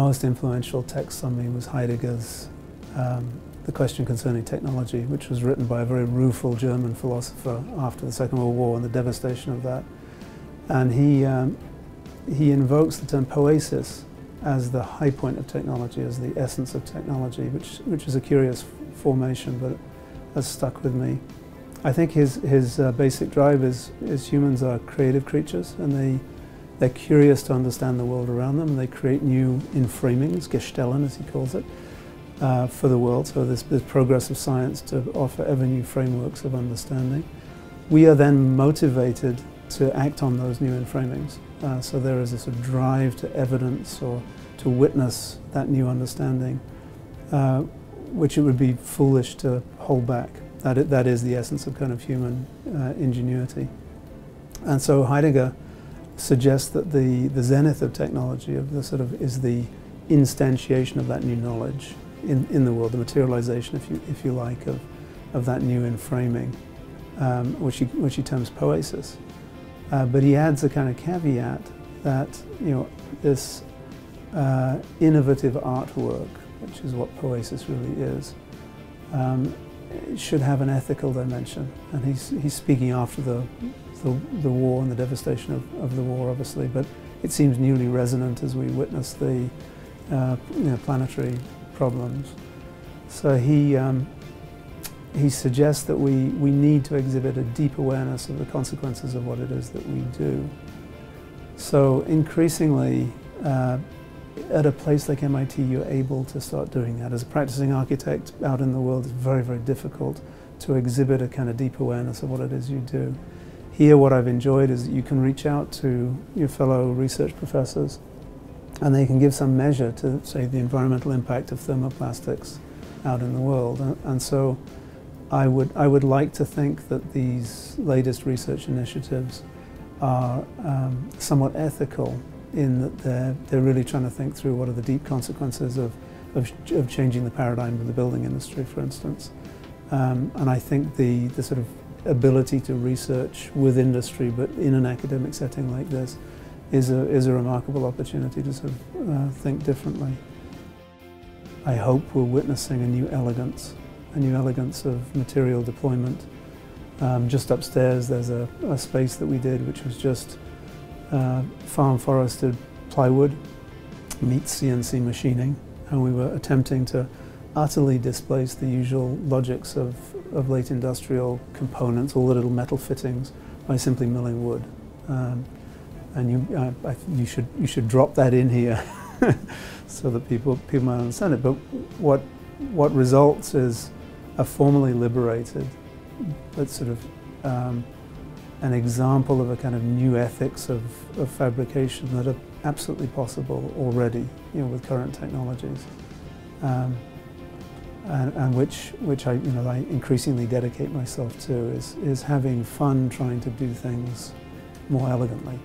most influential text on me was Heidegger's The Question Concerning Technology, which was written by a very rueful German philosopher after the Second World War and the devastation of that. And he invokes the term poesis as the high point of technology, as the essence of technology, which is a curious formation, but has stuck with me. I think his basic drive is humans are creative creatures, and they're curious to understand the world around them, and they create new inframings, Gestellen as he calls it, for the world. So this progress of science to offer ever new frameworks of understanding. We are then motivated to act on those new inframings. So there is a sort of drive to evidence or to witness that new understanding, which it would be foolish to hold back. That is the essence of kind of human ingenuity. And so Heidegger suggests that the zenith of technology is the instantiation of that new knowledge in the world, the materialization, if you like, of that new inframing, which he terms poesis. But he adds a kind of caveat that this innovative artwork, which is what poesis really is, should have an ethical dimension. And he's speaking after the war and the devastation of the war, obviously, but it seems newly resonant as we witness the planetary problems. So he suggests that we need to exhibit a deep awareness of the consequences of what it is that we do. So increasingly, at a place like MIT, you're able to start doing that. As a practicing architect out in the world, it's very, very difficult to exhibit a kind of deep awareness of what it is you do. Here, what I've enjoyed is that you can reach out to your fellow research professors, and they can give some measure to, say, the environmental impact of thermoplastics out in the world. And so I would like to think that these latest research initiatives are somewhat ethical, in that they're really trying to think through what are the deep consequences of changing the paradigm of the building industry, for instance. And I think the sort of ability to research with industry, but in an academic setting like this, is a remarkable opportunity to sort of think differently. I hope we're witnessing a new elegance of material deployment. Just upstairs there's a space that we did which was just farm forested plywood meets CNC machining, and we were attempting to utterly displace the usual logics of late industrial components, all the little metal fittings, by simply milling wood. And you should drop that in here so that people might understand it. But what results is a formally liberated, but sort of an example of a kind of new ethics of fabrication that are absolutely possible already, with current technologies, and which I increasingly dedicate myself to is having fun trying to do things more elegantly.